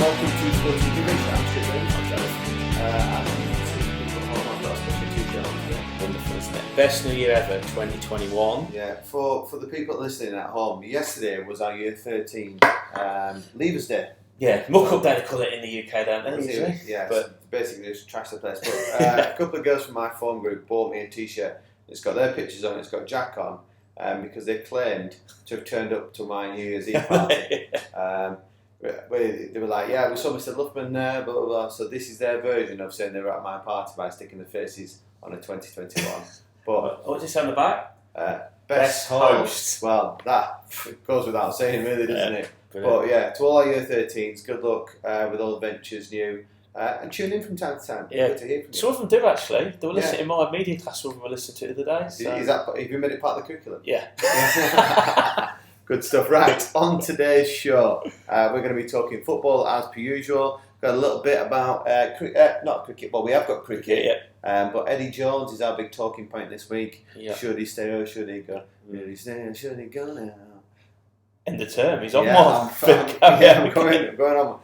welcome to Sports and Jibberish. I'm Jibberish. I'm Gareth. I've got a special t-shirt on today. Wonderful, isn't it? Best New Year ever, 2021. Yeah, for the people listening at home, yesterday was our Year 13 Leavers Day. Yeah, muck up they call it in the UK, don't they? Usually? Yeah, but basically just trash the place. But a couple of girls from my phone group bought me a t-shirt. It's got their pictures on, it's got Jack on, because they claimed to have turned up to my New Year's Eve party. They were like, yeah, we saw Mr. Luffman there, blah, blah, blah. So this is their version of saying they were at my party by sticking their faces on a 2021. But what's this on the back? Best host. Well, that goes without saying, really, doesn't it? Brilliant. But yeah, to all our Year 13s, good luck with all the ventures new. And tune in from time to time. Yeah, good to hear from you. some of them do actually. They were listening in my media class. Some of them were listening to it the other day. So. Have you made it part of the curriculum? Yeah. Good stuff. Right, on today's show, we're going to be talking football as per usual. Got a little bit about not cricket. Well, we have got cricket. Yeah. But Eddie Jones is our big talking point this week. Yeah. Should he stay or should he go? Should he stay or should he go now? End the term. He's on one. I'm I'm going on.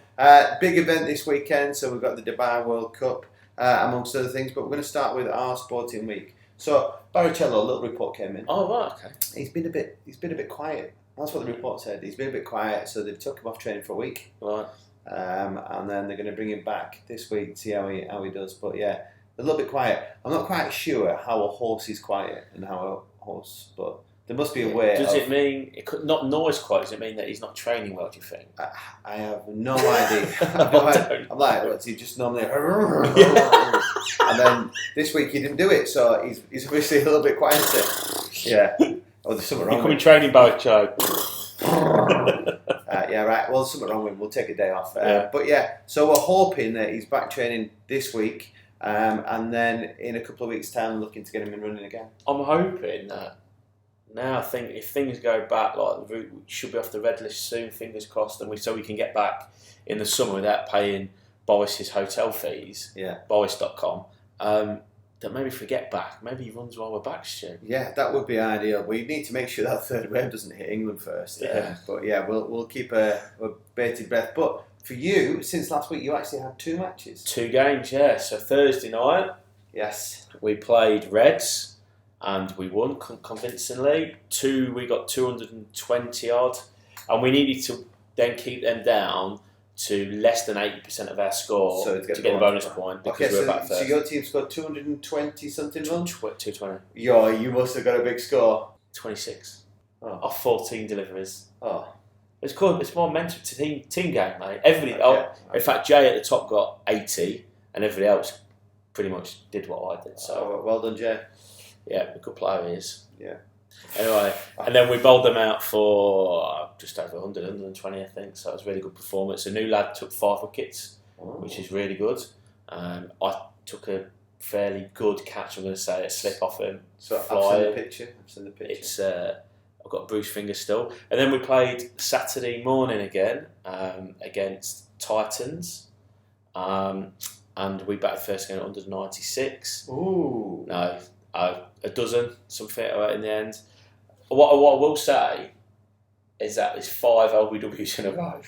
Big event this weekend. So we've got the Dubai World Cup, amongst other things. But we're going to start with our sporting week. So Barrichello, a little report came in. Oh right, okay. He's been a bit quiet. That's what the report said. He's been a bit quiet, so they've took him off training for a week. Right. And then they're going to bring him back this week, see how he does. But yeah, a little bit quiet. I'm not quite sure how a horse is quiet and how a horse, but there must be a way. Does it mean it could not noise quiet? Does it mean that he's not training well? Do you think? I have no idea. I'm like, what's he just normally? And then this week he didn't do it, so he's obviously a little bit quieter. Yeah. Oh, there's something wrong. You come in training boat, Joe. Yeah, right. Well, there's something wrong with him. We'll take a day off. But yeah, so we're hoping that he's back training this week, and then in a couple of weeks' time, looking to get him in running again. I'm hoping that now. I think if things go back, like we should be off the red list soon. Fingers crossed, and so we can get back in the summer without paying Boris's hotel fees. Yeah, Boris.com. That maybe if we get back, maybe he runs while we're back, Stu. Yeah, that would be ideal. We need to make sure that third wave doesn't hit England first. Yeah. But yeah, we'll keep a bated breath. But for you, since last week, you actually had 2 matches. 2 games, yeah. So Thursday night, yes, we played Reds and we won convincingly. We got 220 odd, and we needed to then keep them down to less than 80% of our score to get the bonus point because we're back first. So your team scored 220 something runs? 220. You must have got a big score. 26. Oh. Off 14 deliveries. Oh. It's cool. It's more mental team game, mate. Everybody. In fact, Jay at the top got 80, and everybody else pretty much did what I did. So well done, Jay. Yeah, a good player he is. Yeah. Anyway, and then we bowled them out for just over 100, 120, I think. So it was a really good performance. A new lad took 5 wickets, which is really good. I took a fairly good catch. I'm going to say a slip off him. So I've seen the picture. It's I've got a bruised finger still. And then we played Saturday morning again against Titans, and we batted first game at 196. Ooh. No, a dozen, something in the end. What I will say is that there's 5 LBWs in a row.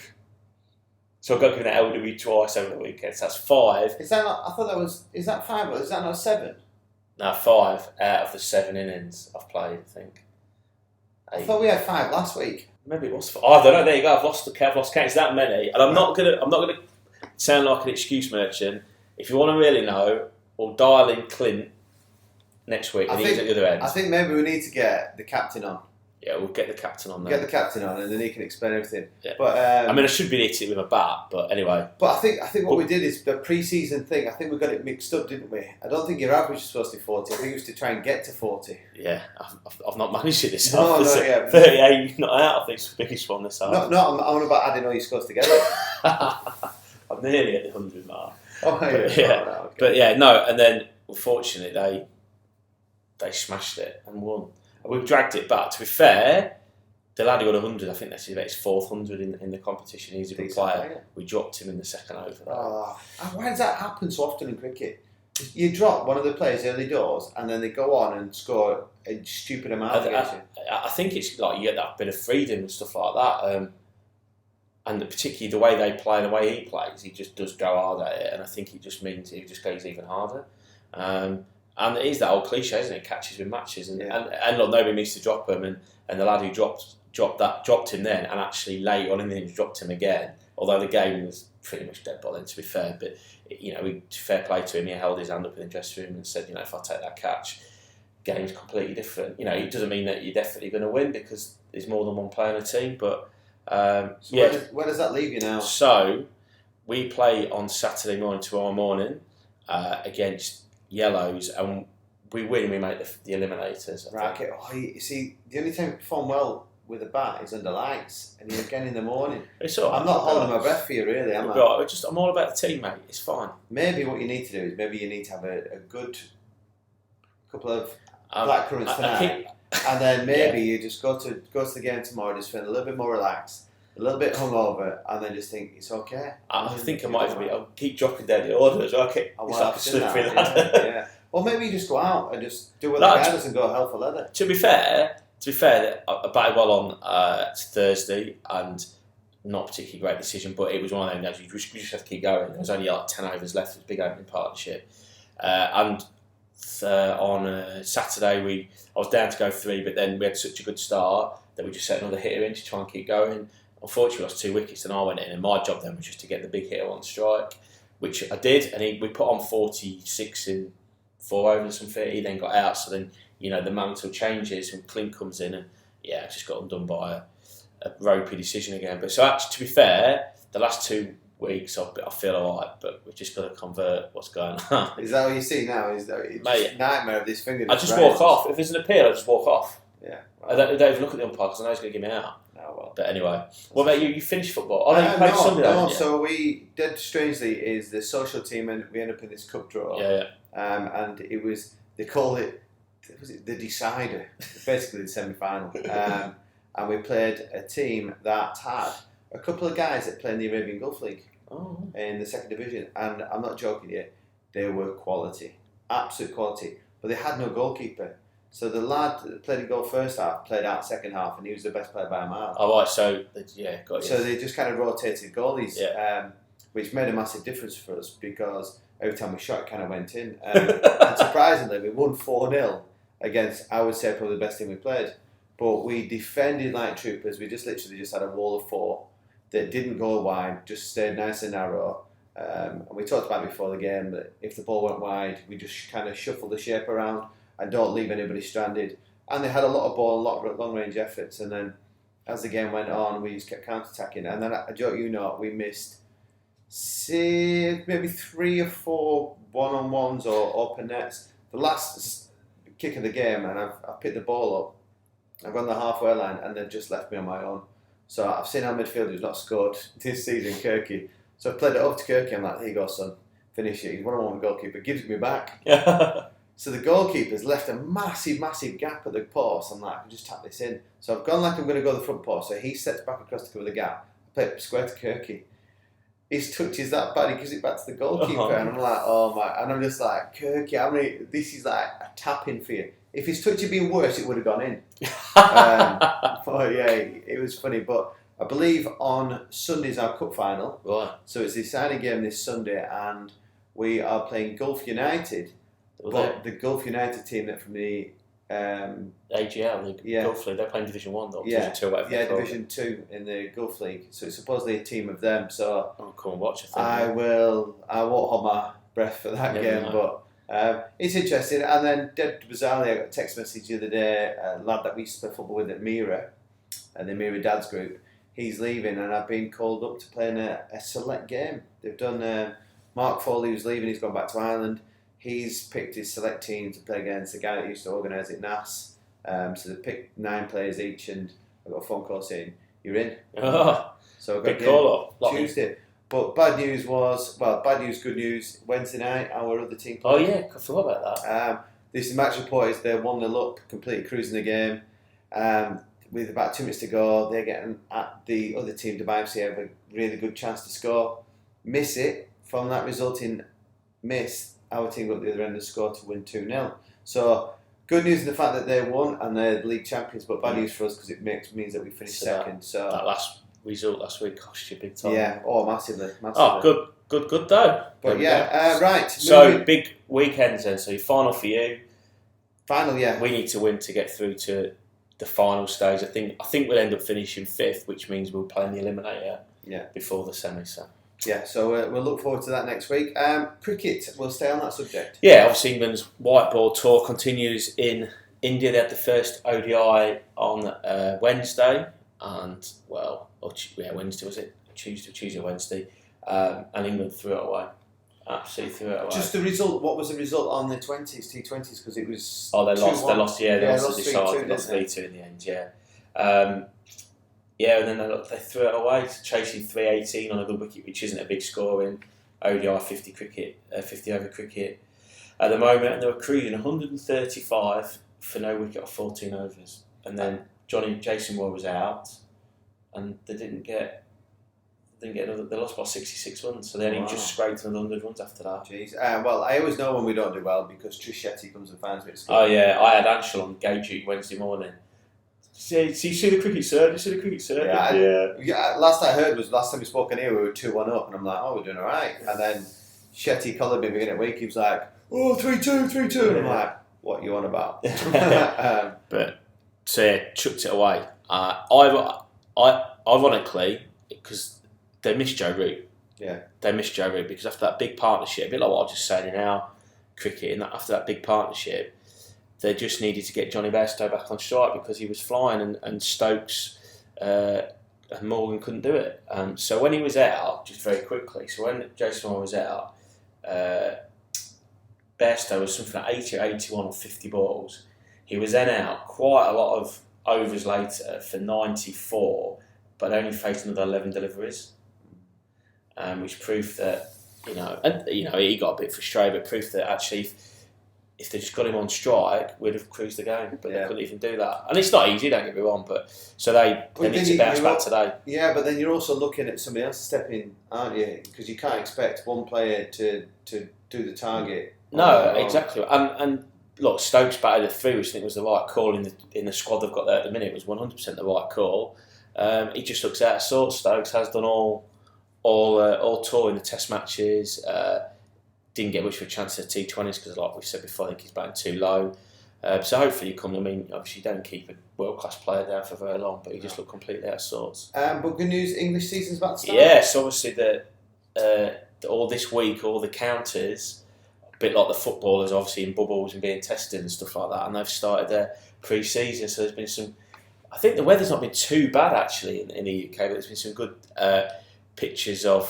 So I've got to give an LBW twice over the weekend. So that's 5. Is that not? I thought that was. Is that 5 or is that not 7? No, 5 out of the 7 innings I've played, I think. 8. I thought we had 5 last week. Maybe it was 5. Oh, I don't know. There you go. I've lost count. It's that many, and I'm not gonna sound like an excuse merchant. If you want to really know, we'll dial in Clint next week, and he's at the other end. I think maybe we need to get the captain on. Yeah, we'll get the captain on there. Get the captain on, and then he can explain everything. Yeah. But I mean, I should be hitting it with a bat, but anyway. But I think what we did is the pre-season thing. I think we got it mixed up, didn't we? I don't think your average is supposed to be 40. I think it was to try and get to 40. Yeah, I've not managed it this No, half. 38 not out. I think it's the biggest one this half. No, I'm on about adding all your scores together. I'm nearly at the 100 mark. Oh yeah. Oh, okay. But yeah, no. And then unfortunately they smashed it and won. We've dragged it back. To be fair, the lad who got 100, I think that's his 4th 100 in the competition. He's a good player. We dropped him in the second over. Why does that happen so often in cricket? You drop one of the players early doors and then they go on and score a stupid amount against you. I think it's like you get that bit of freedom and stuff like that. and particularly the way they play, the way he plays, he just does go hard at it, and I think it just means he just goes even harder. And it is that old cliche, isn't it? Catches with matches, and look, nobody needs to drop him, and the lad who dropped him then, and actually late on in the innings dropped him again. Although the game was pretty much dead by then, to be fair, but fair play to him. He held his hand up in the dressing room and said, if I take that catch, game's completely different. It doesn't mean that you're definitely going to win because there's more than one player in the team, but where does that leave you now? So we play on Saturday morning, tomorrow morning, against Yellows, and we win. We make the eliminators. Right. Okay. Oh, you see, the only time you perform well with a bat is under lights, and you're again in the morning. It's all right. I'm not holding my breath for you, really, am I? Right. I'm all about the team, mate. It's fine. Maybe what you need to do is you need to have a good couple of blackcurrants tonight, and then maybe you just go to the game tomorrow, just feeling a little bit more relaxed, a little bit hungover, and then just think it's okay. I think I might even I'll keep dropping down the orders. Okay, it's like a slippery ladder. Yeah. Or maybe you just go out and just do what the guy does and go hell for leather. To be fair, I batted well on Thursday, and not a particularly great decision, but it was one of them days you just have to keep going. There was only 10 overs left. It was a big opening partnership, and on Saturday I was down to go 3, but then we had such a good start that we just set another hitter in to try and keep going. Unfortunately, we lost 2 wickets and I went in, and my job then was just to get the big hitter on strike, which I did, and we put on 46 in 4 overs and 30. He then got out, so then the mantle changes and Clint comes in, and I just got undone by a ropey decision again. But so actually, to be fair, the last 2 weeks I feel alright, but we've just got to convert what's going on. Is that what you see now? Is that a nightmare of this finger? I just walk off. If there's an appeal, I just walk off. Yeah. Right. I don't even look at the umpire because I know he's going to give me out. Oh, well. But anyway, what about you? You finished football? Oh, you played Sunday. No. So we did, strangely, is the social team, and we ended up in this cup draw. Yeah. And it was, they call it, the decider, basically the semi-final. And we played a team that had a couple of guys that play in the Arabian Gulf League in the 2nd division, and I'm not joking here, they were quality, absolute quality, but they had no goalkeeper. So the lad that played in goal first half played out second half, and he was the best player by a mile. Oh, right, so got you. So they just kind of rotated goalies, which made a massive difference for us because every time we shot, it kind of went in. And surprisingly, we won 4-0 against, I would say, probably the best team we played. But we defended like troopers. We just literally just had a wall of 4 that didn't go wide, just stayed nice and narrow. And we talked about before the game that if the ball went wide, we just kind of shuffle the shape around and don't leave anybody stranded. And they had a lot of ball, a lot of long-range efforts. And then as the game went on, we just kept counter-attacking. And then, we missed maybe 3 or 4 one-on-ones or open nets. The last kick of the game, and I've picked the ball up. I've gone the halfway line, and they've just left me on my own. So I've seen our midfielder who's not scored this season, Kirky. So I played it over to Kirky. I'm like, here you go, son. Finish it. He's one-on-one goalkeeper. Gives it me back. So the goalkeeper's left a massive, massive gap at the post. I'm like, I can just tap this in. So I've gone like I'm going to go the front post. So he steps back across to cover the gap. I play it square to Kirky. His touch is that bad. He gives it back to the goalkeeper. And I'm like, oh my. And I'm just like, Kirky, this is like a tap-in for you. If his touch had been worse, it would have gone in. It was funny. But I believe on Sunday's our cup final. Right. So it's the deciding game this Sunday, and we are playing Gulf United. But the Gulf United team that from the AGL, the Gulf League, they're playing Division 1 though, Division 2, whatever. Yeah, Division 2 in the Gulf League. So it's supposedly a team of them. So I'll come and watch it. I won't hold my breath for that game, but it's interesting. And then dead bizarrely, I got a text message the other day, a lad that we used to play football with at Mira, and the Mira Dads group. He's leaving, and I've been called up to play in a select game. They've done Mark Foley, who's leaving, he's gone back to Ireland. He's picked his select team to play against the guy that used to organise it, NAS. So they picked 9 players each, and I got a phone call saying, "You're in." So I got big call up Tuesday. But bad news, good news. Wednesday night, our other team played. Oh yeah, I forgot about that. This match report is they're 1-0 up, completely cruising the game. With about 2 minutes to go, they're getting at the other team, Dubai FC, have a really good chance to score. Miss it. From that resulting miss, our team got the other end of the score to win 2-0. So, good news in the fact that they won and they're the league champions, but bad news for us because it means that we finished second. So that last result last week cost you big time. Yeah, massively. Oh, good though. But right. So big weekends then. So your final for you. Final, yeah. We need to win to get through to the final stage. I think we'll end up finishing 5th, which means we'll play in the eliminator. Yeah. Before the semi. So. Yeah, so we'll look forward to that next week. Cricket, we'll stay on that subject. Yeah, obviously England's white ball tour continues in India. They had the first ODI on Wednesday, and Wednesday was it? Tuesday, Wednesday, and England threw it away. Absolutely threw it away. Just the result. What was the result on the T20s? Because it was. Oh, they lost. They lost. Yeah, they lost 3-2. They lost 3-2 in the end. Yeah. And then they threw it away, chasing 318 on a good wicket, which isn't a big score in ODI 50 over cricket at the moment. And they were cruising 135 for no wicket off 14 overs. And then Jason Roy was out, and they didn't get another. They lost by 66 runs, so they only just scraped another 100 runs after that. Jeez. Well, I always know when we don't do well because Trish Shetty comes and finds me. Oh yeah, I had Anshul on gate duty Wednesday morning. See the cricket, sir? Yeah. Last time we spoke in here, we were 2-1 up, and I'm like, oh, we're doing all right. And then Shetty collared me beginning of the week. He was like, 3-2. And I'm like, what are you on about? But chucked it away. Ironically, because they missed Joe Root. Yeah. They missed Joe Root because after that big partnership, a bit like what I was just saying in our cricket, and after that big partnership, they just needed to get Johnny Bairstow back on strike because he was flying, and Stokes and Morgan couldn't do it. So when he was out, just very quickly, so when Jason Moore was out, Bairstow was something like 80 or 81 on 50 balls. He was then out quite a lot of overs later for 94, but only faced another 11 deliveries, which proved that, he got a bit frustrated, but proved that actually if they just got him on strike, we'd have cruised the game, but they couldn't even do that. And it's not easy, don't get me wrong, but so they need to bounce back today. Yeah, but then you're also looking at somebody else stepping, aren't you? Because you can't expect one player to do the target. No, exactly. And look, Stokes batted a 3, which I think was the right call in the squad they've got there at the minute. It was 100% the right call. He just looks out of sorts. Stokes has done all tour in the test matches. Didn't get much of a chance at the T20s because, like we said before, I think he's batting too low. So hopefully he comes. I mean, obviously you don't keep a world-class player down for very long, but he just looked completely out of sorts. But good news, English season's about to start. Yes, obviously all this week, all the counters, a bit like the footballers, obviously in bubbles and being tested and stuff like that, and they've started their pre-season. So there's been some. I think the weather's not been too bad actually in the UK, but there's been some good pictures of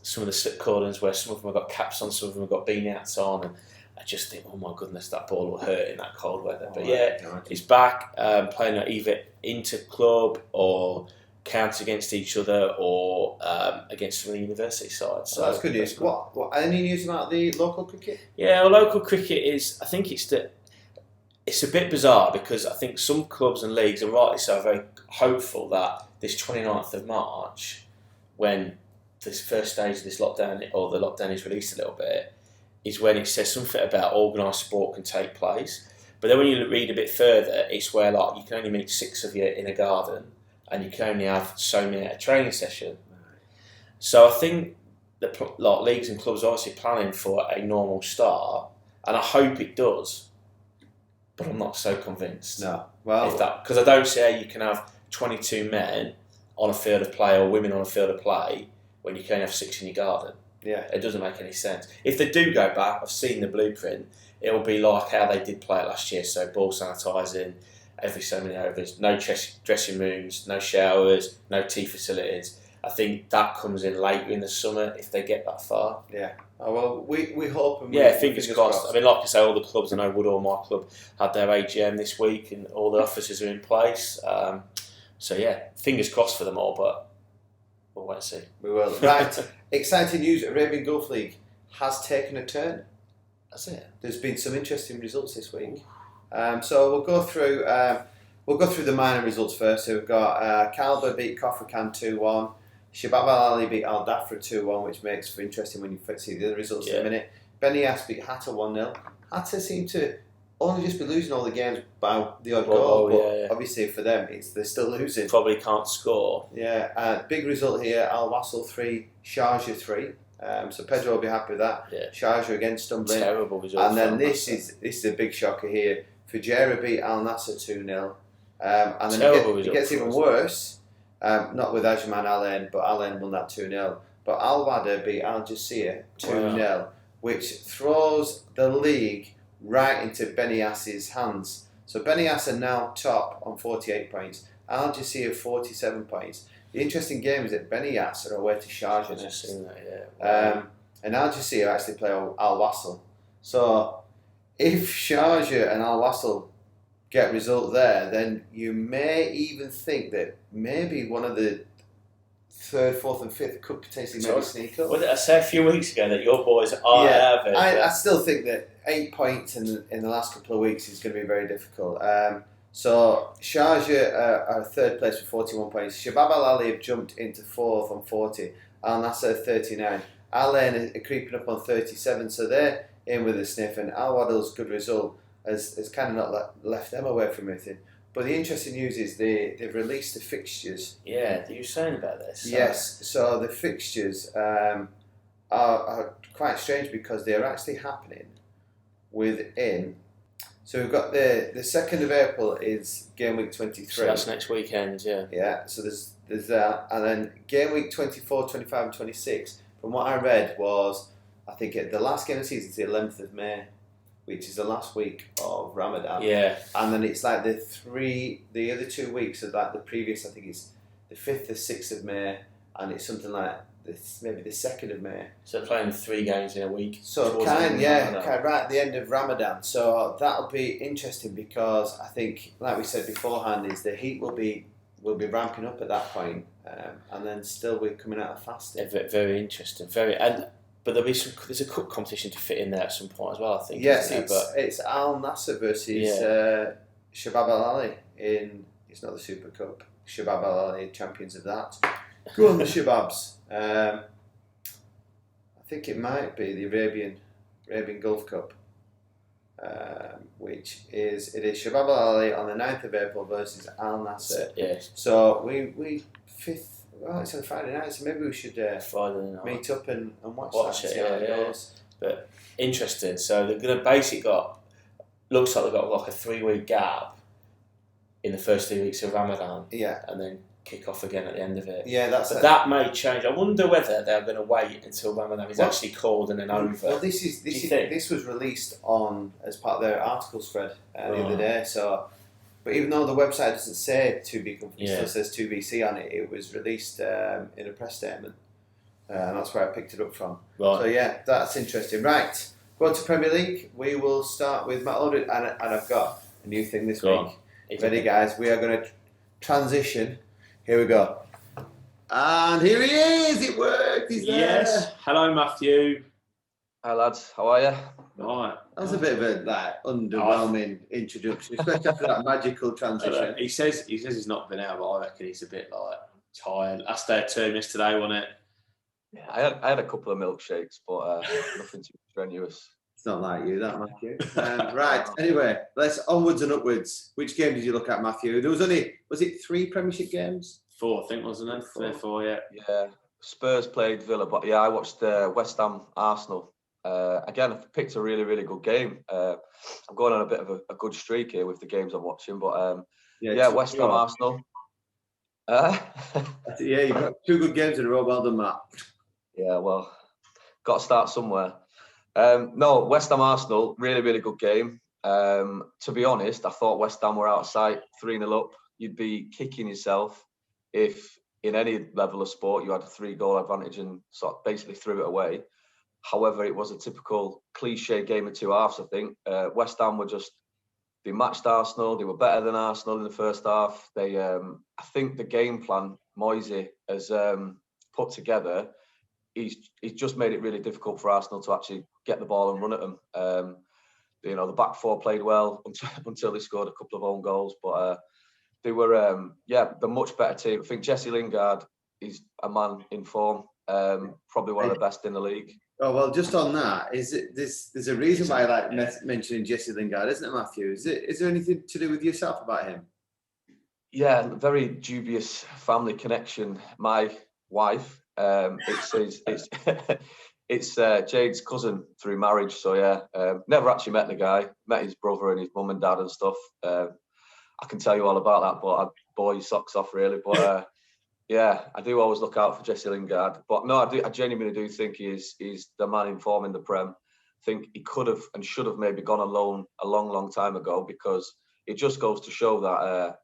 some of the slip cordons where some of them have got caps on, some of them have got beanie hats on, and I just think, oh my goodness, that ball will hurt in that cold weather. But he's back playing at either inter-club or counts against each other or against some of the university sides. So that's good news. What any news about the local cricket? Yeah, well, local cricket is, I think it's a bit bizarre because I think some clubs and leagues, and rightly so, are very hopeful that this 29th of March, when this first stage of this lockdown, or the lockdown is released a little bit, is when it says something about organised sport can take place. But then when you read a bit further, it's where like you can only meet 6 of you in a garden and you can only have so many at a training session. So I think the leagues and clubs are obviously planning for a normal start, and I hope it does, but I'm not so convinced. No, well, because I don't see how you can have 22 men on a field of play or women on a field of play when you can only have 6 in your garden. Yeah, it doesn't make any sense. If they do go back, I've seen the blueprint. It will be like how they did play it last year. So ball sanitising every so many overs, no dressing rooms, no showers, no tea facilities. I think that comes in later in the summer if they get that far. Yeah. Oh, well, we hope. And fingers crossed. I mean, like I say, all the clubs, I know Woodall, my club, had their AGM this week and all the offices are in place. So, fingers crossed for them all, but we'll wait and see. We will. Right. Exciting news. Arabian Gulf League has taken a turn. That's it. There's been some interesting results this week. So we'll go through the minor results first. So we've got Calba beat Kofrakan 2-1. Shabab Al Ali beat Al Dafra 2-1, which makes for interesting when you see the other results in a minute. Benias beat Hatta 1-0. Hatta seemed to only just be losing all the games by the odd goal, but obviously for them, they're still losing. Probably can't score. Yeah, big result here. Al Wassel 3, Sharjah 3. So Pedro will be happy with that. Yeah. Sharjah again stumbling. Terrible result. And then this is a big shocker here. Fujairah beat Al Nassr 2-0. And then it gets even worse. Not with Ajman Alain, but Alain won that 2-0. But Al Wada beat Al Jazeera 2-0, which throws the league right into Benias's hands. So Benias are now top on 48 points. Al Jazeera 47 points. The interesting game is that Benias are away to Sharjah. I've just seen that, yeah. And Al Jazeera actually play Al Wassel. So if Sharjah and Al Wassel get a result there, then you may even think that maybe one of the third, fourth, and fifth could potentially maybe sneak up. What did I say a few weeks ago that your boys are average? I still think that 8 points in the last couple of weeks is going to be very difficult. So Sharjah are third place with 41 points. Shabab Al Ali have jumped into fourth on 40. Al Nassr 39. Al Ain are creeping up on 37. So they're in with a sniff. And Al Wadal's good result has kind of not left them away from anything. But the interesting news is they've released the fixtures. Yeah, you were saying about this. Yes, so the fixtures are quite strange because they're actually happening within. So we've got the 2nd of April is game week 23. So that's next weekend, yeah. Yeah, so there's that. And then game week 24, 25 and 26, from what I read was, I think the last game of the season is the 11th of May. Which is the last week of Ramadan. Yeah. And then it's like the other 2 weeks of like the previous, I think it's the 5th, the 6th of May, and it's something like maybe the 2nd of May. So playing 3 games in a week. So kind right at the end of Ramadan. So that'll be interesting because I think, like we said beforehand, is the heat will be ramping up at that point, and then still we're coming out of fasting. Yeah, very interesting. But there's a cup competition to fit in there at some point as well, I think. Yes, it's Al Nassr versus Shabab Al Ali it's not the Super Cup. Shabab Al Ali champions of that. Go on the Shababs. I think it might be the Arabian Gulf Cup, which is Shabab Al Ali on the 9th of April versus Al Nassr. Yes. So we 5th. Well, it's on Friday night, so maybe we should meet up and watch it. Yeah. But interesting. So they're going to looks like they've got like a 3-week gap in the first 3 weeks of Ramadan. Yeah. And then kick off again at the end of it. Yeah, that may change. I wonder whether they're going to wait until Ramadan is actually called and then over. Well, this was released as part of their article spread the other day. So. But even though the website doesn't say to be complete, it still says 2BC on it. It was released in a press statement, and that's where I picked it up from. Right. So yeah, that's interesting. Right, going to Premier League. We will start with Matt Aldred, and I've got a new thing this week. Ready, guys? We are going to transition. Here we go. And here he is. It worked. He's there. Yes. Hello, Matthew. Hi lads. How are you? Right. That was a bit of a underwhelming introduction, especially after that magical transition. He says he's not been out, but I reckon he's a bit tired. That's their term yesterday, wasn't it? Yeah, I had a couple of milkshakes, but nothing too strenuous. It's not like you, that Matthew. Right. Anyway, let's onwards and upwards. Which game did you look at, Matthew? There was it 3 Premiership games? 4, I think, wasn't it? 4, yeah. Yeah. Spurs played Villa, but yeah, I watched West Ham Arsenal. Again, I've picked a really, really good game. I'm going on a bit of a good streak here with the games I'm watching, but West Ham Arsenal. Yeah, you've got 2 good games in a row. Well done, Matt. Yeah, well, got to start somewhere. No, West Ham Arsenal, really, really good game. To be honest, I thought West Ham were out of sight, 3-0 up. You'd be kicking yourself if in any level of sport you had a 3-goal advantage and sort of basically threw it away. However, it was a typical cliche game of 2 halves, I think. West Ham they matched Arsenal. They were better than Arsenal in the first half. I think the game plan Moisey has put together, he's just made it really difficult for Arsenal to actually get the ball and run at them. The back 4 played well until they scored a couple of own goals. But they were, the much better team. I think Jesse Lingard is a man in form. Probably one of the best in the league. Oh well, just on that, there's a reason why I like mentioning Jesse Lingard, isn't it, Matthew? Is there anything to do with yourself about him? Yeah, very dubious family connection. My wife, it's Jade's cousin through marriage. So yeah, never actually met the guy. Met his brother and his mum and dad and stuff. I can tell you all about that, but I'd bore your socks off really. But yeah, I do always look out for Jesse Lingard. But no, I genuinely do think he's the man in form in the Prem. I think he could have and should have maybe gone on loan a long time ago, because it just goes to show that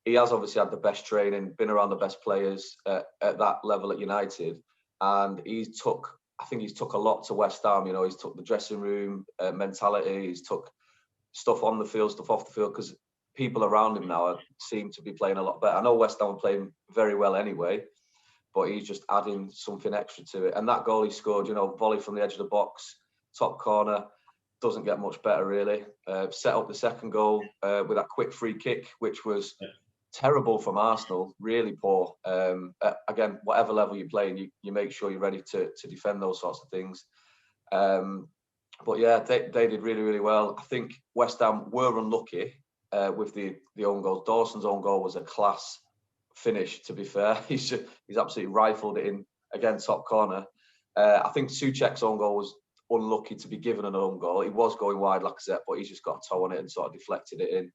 he has obviously had the best training, been around the best players at that level at United, and I think he's took a lot to West Ham. You know, he's took the dressing room mentality, he's took stuff on the field, stuff off the field, because people around him now seem to be playing a lot better. I know West Ham are playing very well anyway, but he's just adding something extra to it. And that goal he scored, you know, volley from the edge of the box, top corner, doesn't get much better really. Set up the second goal with that quick free kick, which was terrible from Arsenal, really poor. Again, whatever level you're playing, you make sure you're ready to defend those sorts of things. But yeah, they did really well. I think West Ham were unlucky with the own goals. Dawson's own goal was a class finish, to be fair. He's absolutely rifled it in, again, top corner. I think Souček's own goal was unlucky to be given an own goal. He was going wide, Lacazette, but he's just got a toe on it and sort of deflected it in.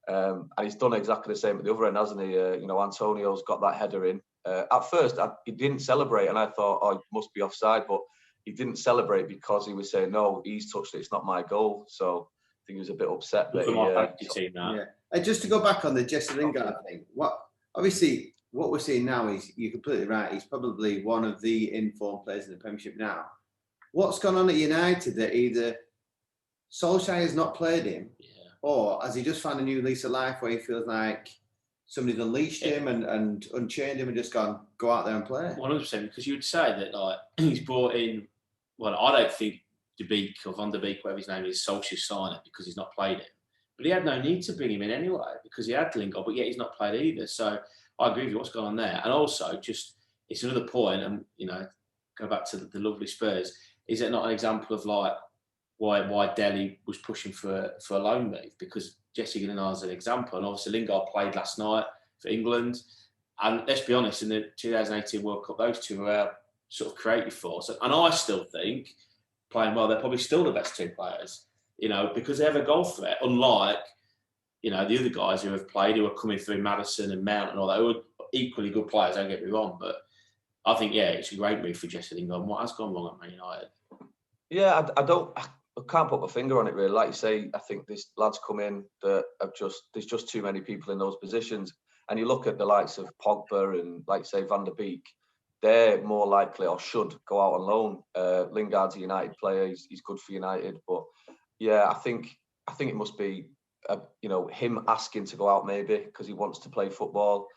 And he's done exactly the same at the other end, hasn't he? You know, Antonio's got that header in. At first, he didn't celebrate, and I thought, oh, he must be offside, but he didn't celebrate because he was saying, no, he's touched it, it's not my goal. So I think he was a bit upset. And just to go back on the Jesse Lingard thing, what we're seeing now is, you're completely right, he's probably one of the informed players in the Premiership now. What's gone on at United that either Solskjaer has not played him, or has he just found a new lease of life where he feels like somebody's unleashed him and unchained him and just gone, go out there and play? 100%, because you would say that like he's brought in, well, I don't think De Beek or Van der Beek, whatever his name is, Solskjaer signed it because he's not played it. But he had no need to bring him in anyway because he had Lingard, but yet he's not played either. So I agree with you, what's going on there. And also, just it's another point, and you know, go back to the lovely Spurs. Is it not an example of like why Delhi was pushing for a loan move? Because Jesse Lingard's an example, and obviously Lingard played last night for England. And let's be honest, in the 2018 World Cup, those two were sort of creative force. And I still think, playing well, they're probably still the best two players, you know, because they have a goal threat, unlike, you know, the other guys who have played, who are coming through Maddison and Mount and all that, who are equally good players, don't get me wrong. But I think, yeah, it's a great move for Jesse Lingard. What has gone wrong at Man United? Yeah, I can't put my finger on it really. Like you say, I think these lads come in that have there's just too many people in those positions. And you look at the likes of Pogba and, like say, Van der Beek, they're more likely or should go out on loan. Lingard's a United player; he's good for United. But yeah, I think it must be you know, him asking to go out maybe because he wants to play football.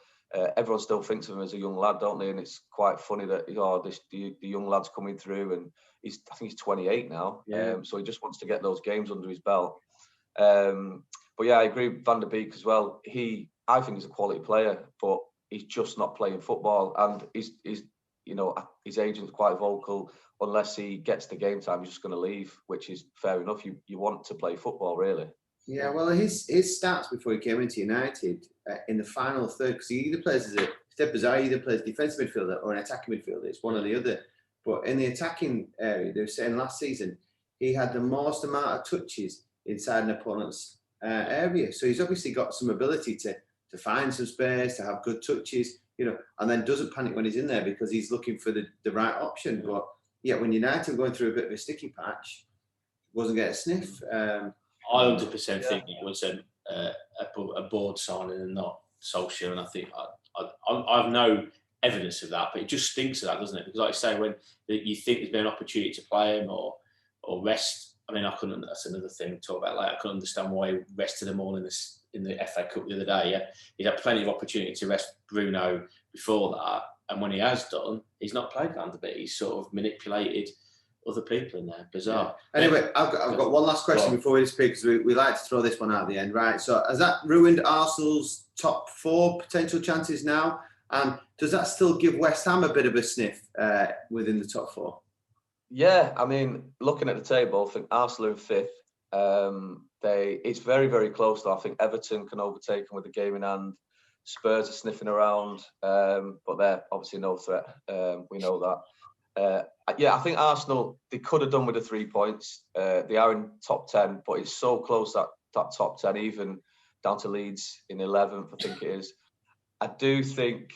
Everyone still thinks of him as a young lad, don't they? And it's quite funny that the young lad's coming through, and I think he's 28 now. Yeah. So he just wants to get those games under his belt. But yeah, I agree with Van der Beek as well. I think he's a quality player, but he's just not playing football, and he's you know, his agent's quite vocal. Unless he gets the game time, he's just going to leave, which is fair enough. You want to play football, really. Yeah, well, his stats before he came into United in the final third, because he either plays as either plays defensive midfielder or an attacking midfielder. It's one or the other. But in the attacking area, they were saying last season he had the most amount of touches inside an opponent's area. So he's obviously got some ability to find some space, to have good touches, you know, and then doesn't panic when he's in there because he's looking for the right option. But yeah, when United were going through a bit of a sticky patch, wasn't getting a sniff. I 100% think it was a board signing and not Solskjaer, and I think I have no evidence of that, but it just stinks of that, doesn't it? Because, like I say, when you think there's been an opportunity to play him or rest, I mean, that's another thing to talk about later. I couldn't understand why he rested them all in the FA Cup the other day. Yeah, he's had plenty of opportunity to rest Bruno before that, and when he has done, he's not played Van der Beek. He's sort of manipulated other people in there. Bizarre. Yeah. Anyway, I've got one last question before we speak, because we like to throw this one out at the end, right? So has that ruined Arsenal's top 4 potential chances now? And does that still give West Ham a bit of a sniff within the top 4? Yeah, I mean, looking at the table, I think Arsenal in 5th. It's very, very close though. I think Everton can overtake them with the game in hand. Spurs are sniffing around, but they're obviously no threat. We know that. I think Arsenal, they could have done with the 3 points. They are in top 10, but it's so close that top 10, even down to Leeds in 11th, I think it is. I do think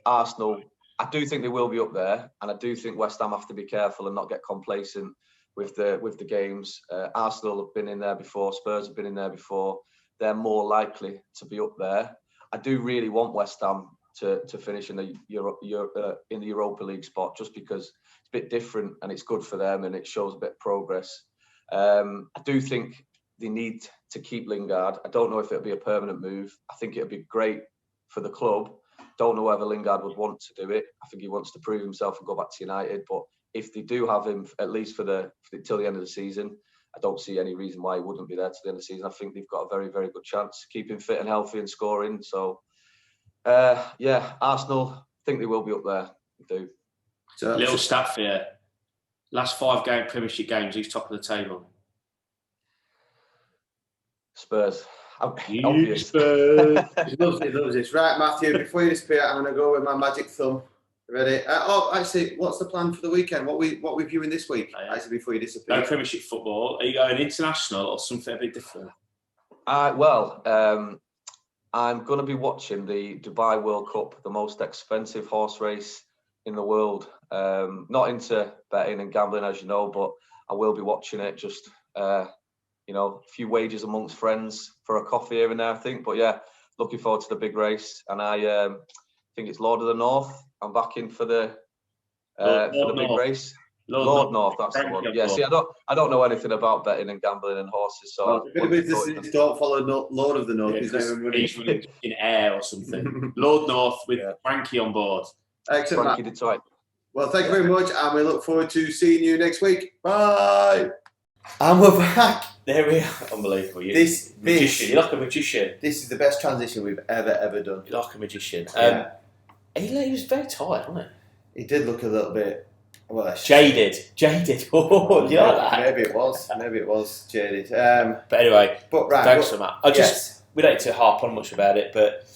Arsenal, I do think they will be up there, and I do think West Ham have to be careful and not get complacent with the games. Arsenal have been in there before, Spurs have been in there before. They're more likely to be up there. I do really want West Ham to finish in the Europa League spot, just because it's a bit different and it's good for them and it shows a bit of progress. I do think they need to keep Lingard. I don't know if it'll be a permanent move. I think it'll be great for the club. Don't know whether Lingard would want to do it. I think he wants to prove himself and go back to United. But if they do have him at least till the end of the season, I don't see any reason why he wouldn't be there till the end of the season. I think they've got a very, very good chance. Keep him fit and healthy and scoring. So, Arsenal, I think they will be up there. They do. So, little stat for you. Last 5 Premiership games, who's top of the table? Spurs. Obvious. Spurs. He loves this. Right, Matthew, before you disappear, I'm going to go with my magic thumb. Ready? Actually, what's the plan for the weekend? What we viewing this week? Actually, before you disappear. No Premiership football. Are you going international or something a bit different? I'm going to be watching the Dubai World Cup, the most expensive horse race in the world. Not into betting and gambling, as you know, but I will be watching it. Just a few wagers amongst friends for a coffee here and there, I think. But yeah, looking forward to the big race. And I think it's Lord of the North. I'm back in for the big race. Lord North, that's the one. Yeah, see, I don't know anything about betting and gambling and horses, so don't follow Lord of the North. Yeah, he's running in air or something. Lord North with Frankie on board. Excellent. Frankie the Toy. Well, thank you very much, and we look forward to seeing you next week. Bye. And we're back. There we are. Unbelievable. You're like a magician. This is the best transition we've ever done. You're like a magician. He was very tired, wasn't he? He did look a little bit jaded. Oh, you like that? Maybe it was jaded. But anyway, thanks for that. We don't need to harp on much about it, but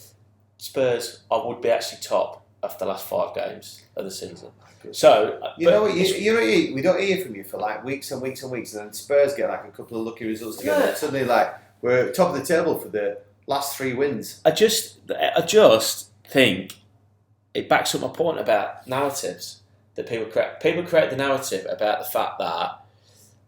Spurs, I would be actually top after the last 5 games of the season. So we don't hear from you for like weeks and weeks and weeks, and then Spurs get like a couple of lucky results together. Yeah. Suddenly, like we're top of the table for the last 3 wins. I just think it backs up my point about narratives that people create. People create the narrative about the fact that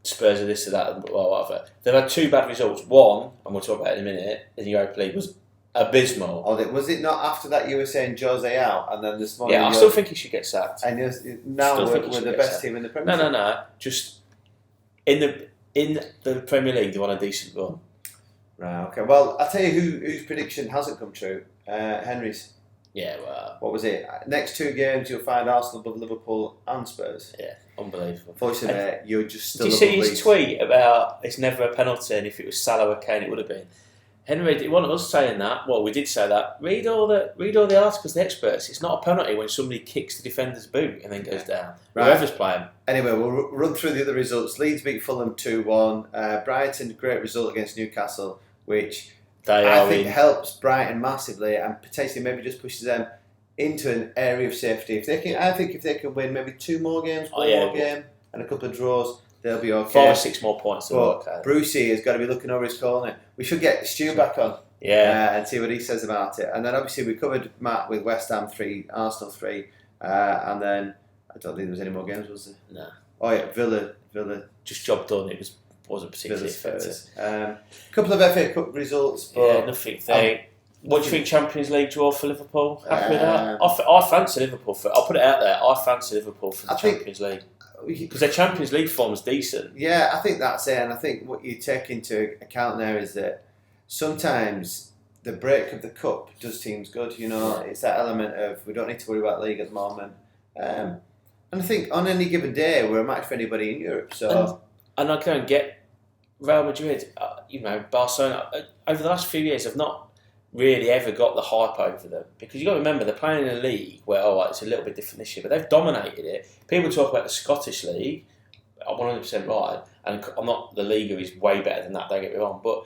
Spurs are this or that and whatever. They've had 2 bad results. One, and we'll talk about it in a minute, in the Europa League was abysmal. Was it not after that you were saying Jose out, and then this morning? Yeah, I still think he should get sacked. And now we're the best team in the Premier League. No. Just in the Premier League, they want a decent run. Right. Okay. Well, I'll tell you whose prediction hasn't come true. Henry's. Yeah. Well. What was it? Next 2 games, you'll find Arsenal above Liverpool and Spurs. Yeah. Unbelievable. Unfortunately, you're just still. Did you see his tweet about it's never a penalty, and if it was Salah or Kane, it would have been. Henry, one of us saying that. Well, we did say that. Read all the articles, the experts. It's not a penalty when somebody kicks the defender's boot and then goes down. Right. Whoever's playing. Anyway, we'll run through the other results. Leeds beat Fulham 2-1. Brighton, great result against Newcastle, which I think helps Brighton massively and potentially maybe just pushes them into an area of safety. If they can win maybe 2 more games, one more game, and a couple of draws, they'll be okay. 5 or 6 more points. But Brucey has got to be looking over his corner. We should get Stu back on and see what he says about it. And then obviously we covered Matt with West Ham 3, Arsenal 3, and then I don't think there was any more games, was there? No. Oh yeah, Villa. Just job done. It wasn't particularly effective. A couple of FA Cup results. But nothing. What do you think Champions League draw for Liverpool? Happy with that? I fancy Liverpool I'll put it out there. I fancy Liverpool for the Champions League. Because their Champions League form is decent. Yeah, I think that's it. And I think what you take into account there is that sometimes the break of the cup does teams good. It's that element of we don't need to worry about league at the moment. And I think on any given day we're a match for anybody in Europe. So and I don't get Real Madrid. Barcelona over the last few years have not really ever got the hype over them, because you've got to remember they're playing in a league where it's a little bit different this year, but they've dominated it. People talk about the Scottish League, I'm 100% right, and I'm not, the league is way better than that, don't get me wrong, but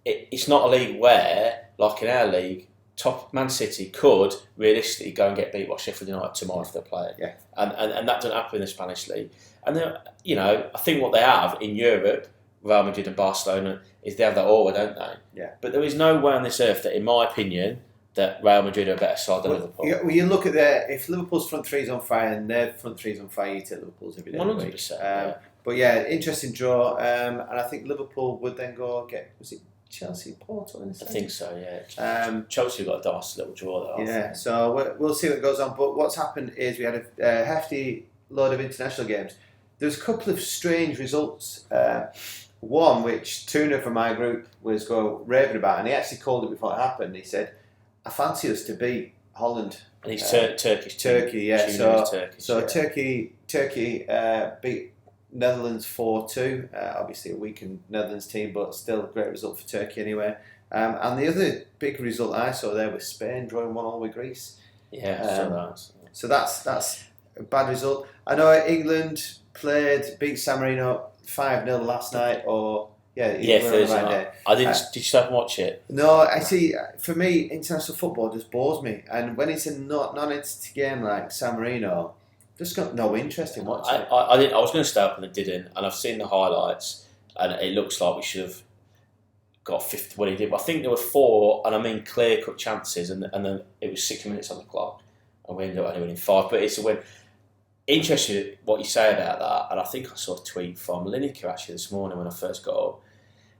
it's not a league where, like in our league, top Man City could realistically go and get beat by Sheffield United tomorrow if they play. Yeah. And that doesn't happen in the Spanish league. And I think what they have in Europe, Real Madrid and Barcelona, is they have that aura, don't they? Yeah. But there is no way on this earth that, in my opinion, that Real Madrid are a better side than Liverpool. You look at if Liverpool's front three is on fire and their front three is on fire, you take Liverpool's every day. 100%. But yeah, interesting draw. And I think Liverpool would then go get, was it Chelsea, Porto in the I think so, yeah. Chelsea got a nice little draw there. Yeah, so we'll see what goes on. But what's happened is we had a hefty load of international games. There's a couple of strange results. One which Tuna from my group was raving about, and he actually called it before it happened. He said, "I fancy us to beat Holland." And he's Turkish. Turkey, yeah. So Turkish, Turkey beat Netherlands 4-2. Obviously a weakened Netherlands team, but still a great result for Turkey anyway. And the other big result I saw there was Spain drawing 1-1 with Greece. Yeah, so that's a bad result. I know England beat San Marino 5-0 last night, Thursday night. Did you stop and watch it? No, I see. For me, international football just bores me, and when it's a non-entity game like San Marino, just got no interest in watching it. I was going to stay up and I didn't, and I've seen the highlights, and it looks like we should have got 50. What he did, but I think there were 4, and I mean clear-cut chances, and then it was 60 minutes on the clock, and we ended up only winning 5. But it's a win. Interesting what you say about that, and I think I saw a tweet from Lineker actually this morning when I first got up.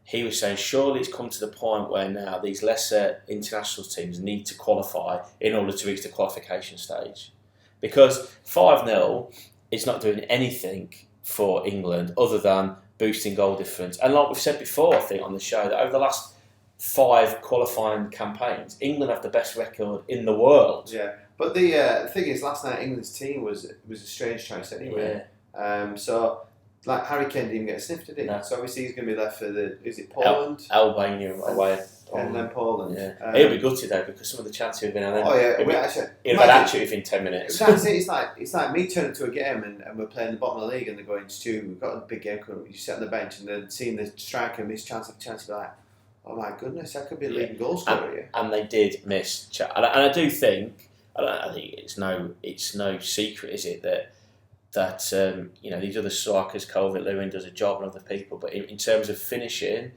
He was saying, surely it's come to the point where now these lesser international teams need to qualify in order to reach the qualification stage. Because 5-0 is not doing anything for England other than boosting goal difference. And like we've said before, I think, on the show, that over the last 5 qualifying campaigns, England have the best record in the world. Yeah. But the thing is, last night England's team was a strange choice anyway. Yeah. So, like, Harry Kane didn't even get a sniff, did he? No. So obviously he's going to be left for is it Poland? Albania away. And then Poland. Yeah. He'll be gutted though, because some of the chances have been on there. Oh yeah, he'll have actually within 10 minutes. It's like me turning to a game and we're playing the bottom of the league and they're going, Stu, we've got a big game coming up. You sit on the bench and then seeing the striker miss chance after chance, you're like, oh my goodness, that could be a leading goal scorer here. And they did miss. And I do think, I think it's no secret, is it, that these other strikers, Calvert-Lewin does a job and other people, but in terms of finishing,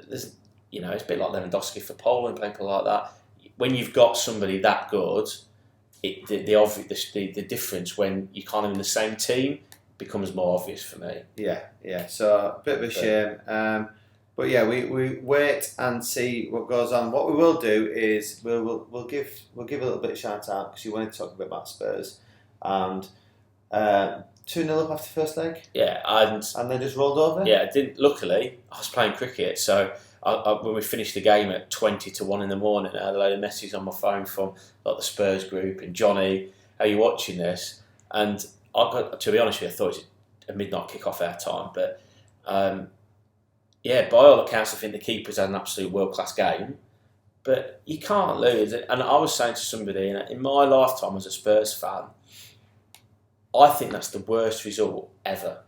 there's, it's a bit like Lewandowski for Poland, people like that. When you've got somebody that good, the difference when you can't have in the same team becomes more obvious for me. Yeah. So a bit of a shame. But yeah, we wait and see what goes on. What we will do is we'll give a little bit of shout out, because you wanted to talk a bit about Spurs, and 2-0 up after the first leg. Yeah, and they just rolled over. Yeah, luckily I was playing cricket, so when we finished the game at 20-1 in the morning, I had a load of messages on my phone from like the Spurs group and Johnny, "Are you watching this?" And to be honest with you, I thought it was a midnight kick-off our time, but. Yeah, by all accounts, I think the keeper's had an absolute world-class game, but you can't lose. And I was saying to somebody, in my lifetime as a Spurs fan, I think that's the worst result ever.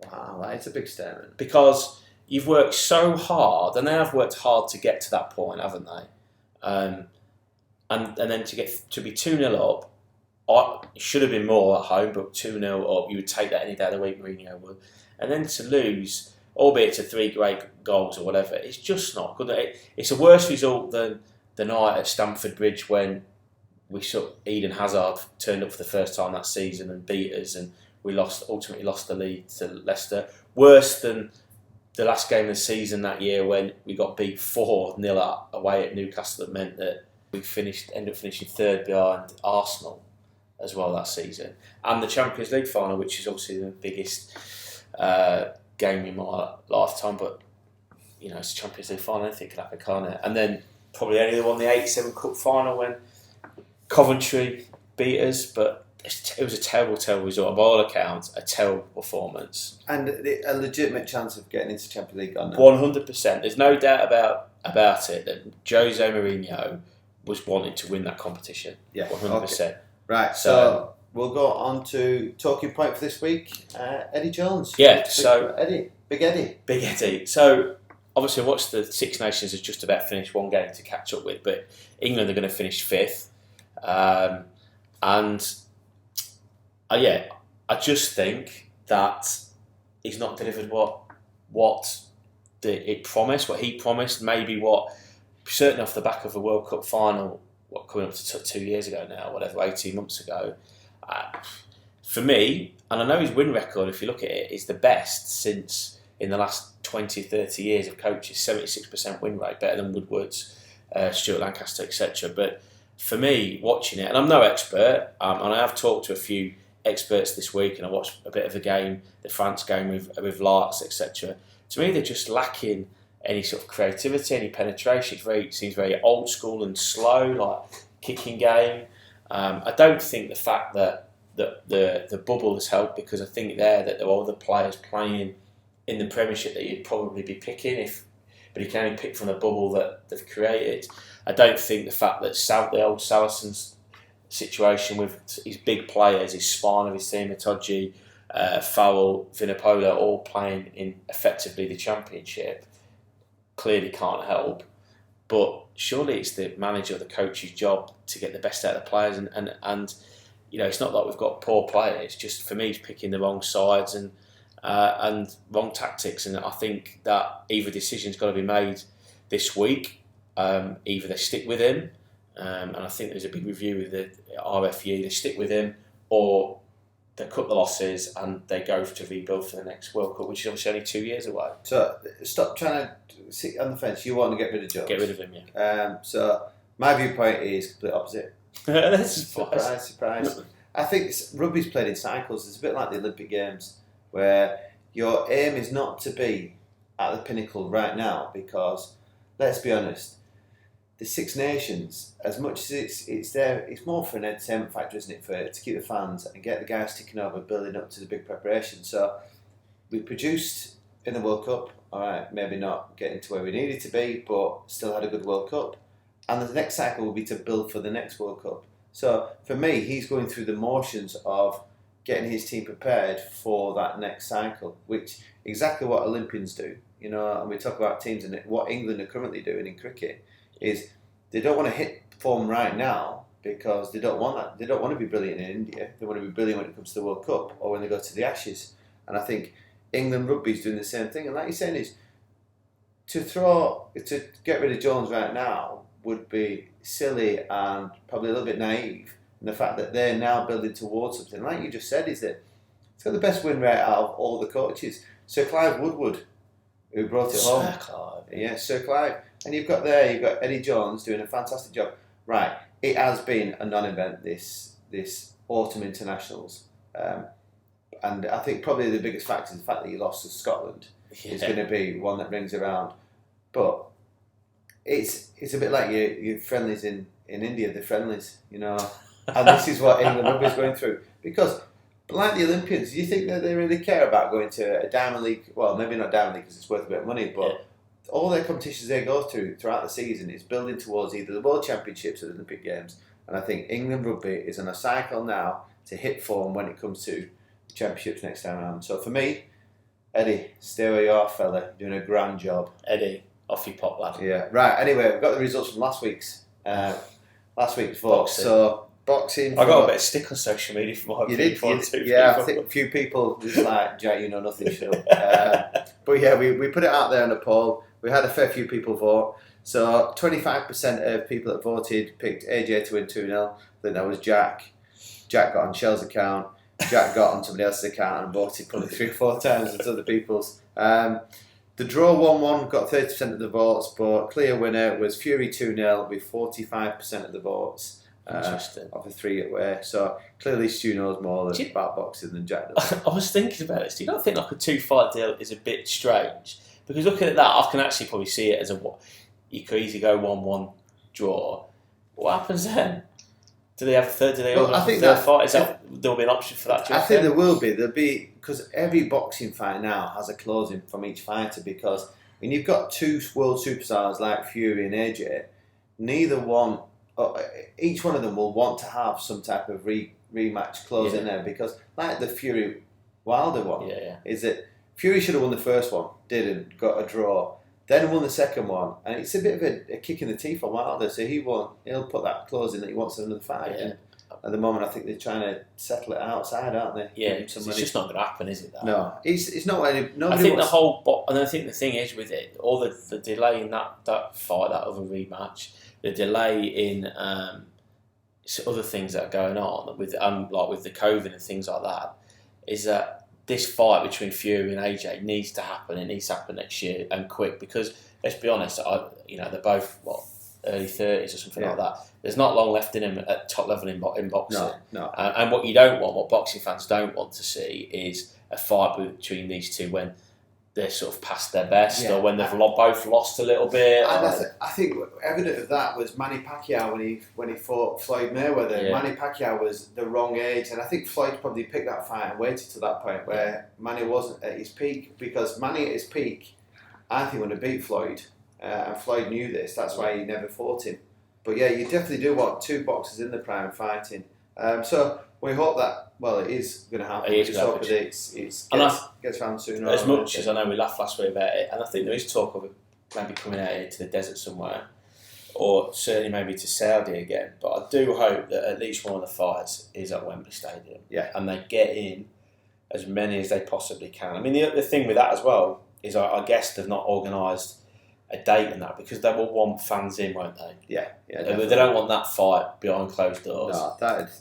Wow, that is a big statement. Because you've worked so hard, and they have worked hard to get to that point, haven't they? And then to be 2-0 up, it should have been more at home, but 2-0 up, you would take that any day of the week, Mourinho would. And then to lose, albeit to 3 great goals or whatever, it's just not good. It's a worse result than the night at Stamford Bridge when we saw Eden Hazard turned up for the first time that season and beat us, and we ultimately lost the lead to Leicester. Worse than the last game of the season that year when we got beat 4-0 away at Newcastle. That meant that we ended up finishing 3rd behind Arsenal as well that season. And the Champions League final, which is obviously the biggest game in my lifetime, but it's a Champions League final, anything can happen, can't it? And then probably only won the 87 Cup final when Coventry beat us, but it was a terrible result. By all accounts, a terrible performance. And a legitimate chance of getting into Champions League on 100%. There's no doubt about it that Jose Mourinho was wanting to win that competition. Yeah, 100%. Okay. Right, so we'll go on to talking point for this week. Eddie Jones. Yeah, Big Eddie. So obviously, I watched the Six Nations has just about finished one game to catch up with, but England are going to finish 5th. I just think that he's not delivered what he promised, maybe certainly off the back of a World Cup final, coming up to 2 years ago now, 18 months ago. For me, and I know his win record, if you look at it, is the best since in the last 20, 30 years of coaches, 76% win rate, better than Woodward's, Stuart Lancaster, etc. But for me, watching it, and I'm no expert, and I have talked to a few experts this week, and I watched a bit of a game, the France game with Larks, etc. To me, they're just lacking any sort of creativity, any penetration. It seems very old school and slow, like kicking game. I don't think the fact that the bubble has helped, because I think that there are other players playing in the Premiership that you'd probably be picking, but you can only pick from the bubble that they've created. I don't think the fact that the old Saracens situation with his big players, his spine of his team, Itoje, Farrell, Vinopola, all playing in effectively the Championship, clearly can't help. But surely it's the manager or the coach's job to get the best out of the players, and it's not like we've got poor players. It's just, for me, he's picking the wrong sides and wrong tactics, and I think that either decision's got to be made this week. Either they stick with him, and I think there's a big review with the RFU, they stick with him, or they cut the losses and they go to rebuild for the next World Cup, which is obviously only 2 years away. So stop trying to sit on the fence. You want to get rid of Jones. Get rid of him, yeah. So my viewpoint is complete opposite. That's Surprise. I think rugby's played in cycles. It's a bit like the Olympic Games, where your aim is not to be at the pinnacle right now, because let's be honest, the Six Nations, as much as it's there, it's more for an entertainment factor, isn't it? To keep the fans and get the guys ticking over, building up to the big preparation. So we produced in the World Cup, all right, maybe not getting to where we needed to be, but still had a good World Cup. And the next cycle will be to build for the next World Cup. So for me, he's going through the motions of getting his team prepared for that next cycle, which exactly what Olympians do. And we talk about teams, and what England are currently doing in cricket is they don't want to hit form right now, because they don't want that. They don't want to be brilliant in India. They want to be brilliant when it comes to the World Cup or when they go to the Ashes. And I think England Rugby is doing the same thing. And like you're saying, is to get rid of Jones right now would be silly and probably a little bit naive. And the fact that they're now building towards something, like you just said, is that it's got the best win rate out of all the coaches. Sir Clive Woodward, who brought it home. Sir Clive. Yeah, Sir Clive. And you've got Eddie Jones doing a fantastic job. Right, it has been a non-event, this autumn internationals. And I think probably the biggest factor is the fact that you lost to Scotland. Yeah. Is going to be one that rings around. But it's a bit like your friendlies in India, the friendlies, And this is what England Rugby is going through. Because, like the Olympians, do you think that they really care about going to a Diamond League? Well, maybe not Diamond League because it's worth a bit of money, but all their competitions they go through throughout the season is building towards either the World Championships or the Olympic Games. And I think England Rugby is on a cycle now to hit form when it comes to the Championships next time around. So for me, Eddie, stay where you are, fella. You're doing a grand job. Eddie, off you pop, lad. Yeah. Right, anyway, we've got the results from last week's vote. Boxing. So, boxing. I got a bit of stick on social media from what you did. Yeah, I think a few people was like, Jack, you know nothing, shut up. But yeah, we put it out there on a poll. We had a fair few people vote. So 25% of people that voted picked AJ to win 2-0. I think that was Jack. Jack got on Shell's account. Jack got on somebody else's account and voted probably 3 or 4 times into other people's. The draw 1-1 got 30% of the votes, but clear winner was Fury 2-0 with 45% of the votes. Of the 3-way. So clearly Stu knows more about boxing than Jack does. I was thinking about this. Do you not think like a 2-fight deal is a bit strange? Because looking at that, I can actually probably see it as you could easily go 1-1 draw. What happens then? Do they have a third? Do they Well, have I think a third that- fight? Is that there'll be an option for that? I think there will be. There'll be, because every boxing fight now has a closing from each fighter. Because when you've got two world superstars like Fury and AJ, each one of them will want to have some type of rematch close in there. Because like the Fury Wilder one, is that Fury should have won the first one, didn't, got a draw. Then won the second one, and it's a bit of a kick in the teeth on Wilder. So he'll put that clause in that he wants another fight. Yeah. And at the moment, I think they're trying to settle it outside, aren't they? Yeah, it's just not going to happen, is it? That? No, it's not. Nobody I think wants... and I think the thing is with it, all the delay in that fight, that other rematch, the delay in other things that are going on with like with the COVID and things like that, is that this fight between Fury and AJ needs to happen. It needs to happen next year and quick, because let's be honest, they're both early 30s or something like that. There's not long left in them at top level in boxing. No. And what you don't want, what boxing fans don't want to see, is a fight between these two when they're sort of past their best, or when they've both lost a little bit. And I think evident of that was Manny Pacquiao when he fought Floyd Mayweather. Yeah. Manny Pacquiao was the wrong age, and I think Floyd probably picked that fight and waited to that point where Manny wasn't at his peak, because Manny at his peak, I think, would have beat Floyd, and Floyd knew this. That's why he never fought him. But yeah, you definitely do want two boxers in the prime fighting. So we hope that. Well, it is going to happen. We just hope that it gets around sooner. As much as I know we laughed last week about it, and I think there is talk of it maybe coming out here to the desert somewhere, or certainly maybe to Saudi again. But I do hope that at least one of the fights is at Wembley Stadium, and they get in as many as they possibly can. I mean, the thing with that as well is I guess they've not organised a date in that, because they will want fans in, won't they? Yeah. They don't want that fight behind closed doors. No,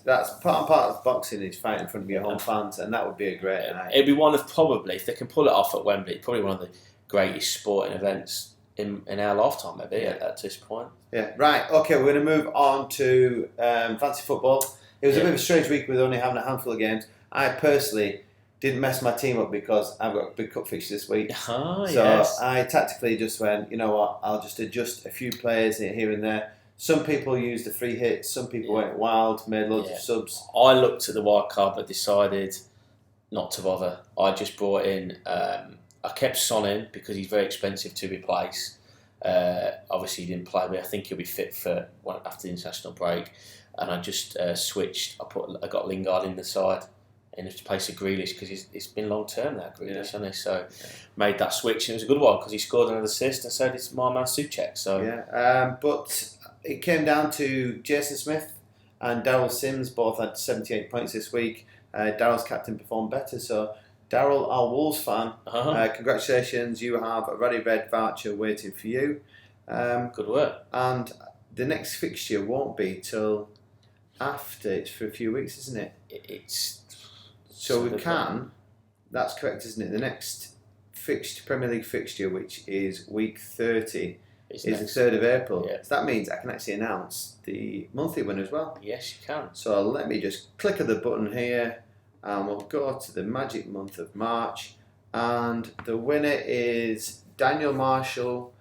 that's part of boxing is fighting in front of your home fans, and that would be a great night. It'd be one of, probably, if they can pull it off at Wembley, probably one of the greatest sporting events in our lifetime, maybe, at this point. Yeah, right. Okay, we're going to move on to fantasy football. It was a bit of a strange week with only having a handful of games. I personally didn't mess my team up because I've got a big cup fixture this week. I tactically just went, you know what, I'll just adjust a few players here and there. Some people used the free hits, some people went wild, made loads of subs. I looked at the wild card but decided not to bother. I just brought in, I kept Son in because he's very expensive to replace. Obviously he didn't play, but I think he'll be fit for after the international break. And I just switched, I got Lingard in the side in place of Grealish, because it's been long term now, Grealish, hasn't he? So made that switch, and it was a good one because he scored another assist, and so did my man Souček. So but it came down to Jason Smith and Daryl Sims, both had 78 points this week. Daryl's captain performed better, so Daryl, our Wolves fan, congratulations, you have a Ruddy Red voucher waiting for you. Good work. And the next fixture won't be till after, it's for a few weeks, isn't it? So we can, that's correct, isn't it? The next Premier League fixture, which is week 30, is the 3rd of April. Yeah. So that means I can actually announce the monthly winner as well. Yes, you can. So let me just click on the button here, and we'll go to the magic month of March. And the winner is Daniel Marshall,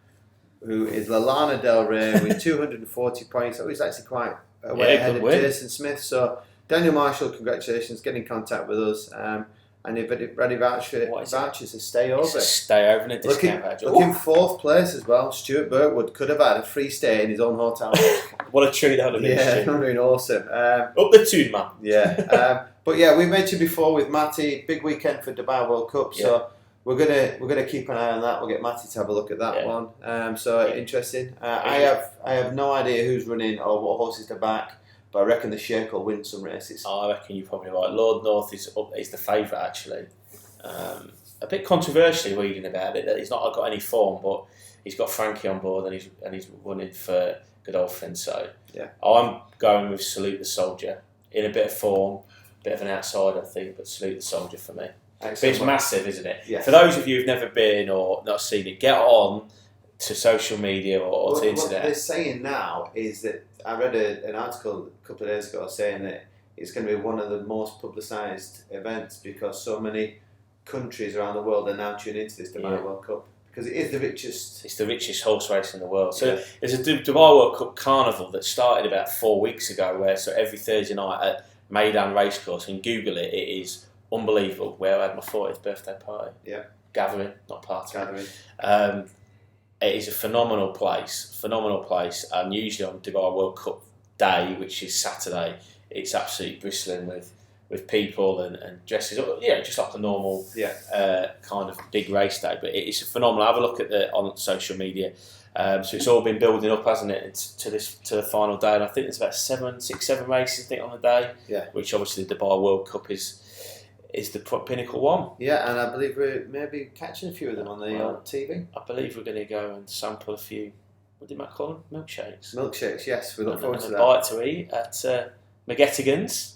who is Lallana Del Rey with 240 points. So he's actually quite way ahead of Jason Smith. So Daniel Marshall, congratulations, get in contact with us. And you've ready vouchers to stay over. Stay over in a discount voucher. Looking 4th place as well. Stuart Burkwood could have had a free stay in his own hotel. What a treat that would have been. Yeah, that would have been awesome. Up the tune, man. Yeah. But yeah, we mentioned before with Matty, big weekend for Dubai World Cup. So we're gonna keep an eye on that. We'll get Matty to have a look at that one. Interesting. I have no idea who's running or what horses to back. But I reckon the Sheikh will win some races. I reckon you're probably right. Lord North is the favourite, actually. A bit controversially reading about it, that he's not got any form, but he's got Frankie on board and he's running for good old friend. So I'm going with Salute the Soldier. In a bit of form, bit of an outsider, I think, but Salute the Soldier for me. But it's massive, isn't it? Yeah. For those of you who've never been or not seen it, get on to social media or to internet. What they're saying now is that I read an article a couple of days ago saying that it's going to be one of the most publicised events because so many countries around the world are now tuning into this Dubai World Cup because it is the richest. It's the richest horse race in the world. So Yeah. there's a Dubai World Cup carnival that started about 4 weeks ago, where so every Thursday night at Meydan Racecourse, and Google it, it is unbelievable. Where I had my 40th birthday party. Yeah. Gathering, not party. Gathering. It is a phenomenal place, and usually on Dubai World Cup day, which is Saturday, it's absolutely bristling with people and dresses. Yeah, just like a normal kind of big race day. But it's phenomenal. Have a look at on social media. So it's all been building up, hasn't it, to the final day? And I think there's about 7 races, I think, on the day. Yeah. Which obviously the Dubai World Cup is the pinnacle one. Yeah, and I believe we're maybe catching a few of them on the TV. I believe we're going to go and sample a few. What did Matt call them? Milkshakes. Milkshakes, yes. We look forward to a that. bite to eat at McGettigan's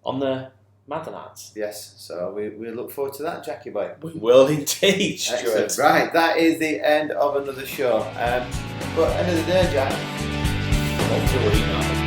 on the Madonats. Yes, so we look forward to that, Jackie boy. We will indeed, Stuart. Excellent. Right, that is the end of another show. But end of the day, Jack. Love to eat that.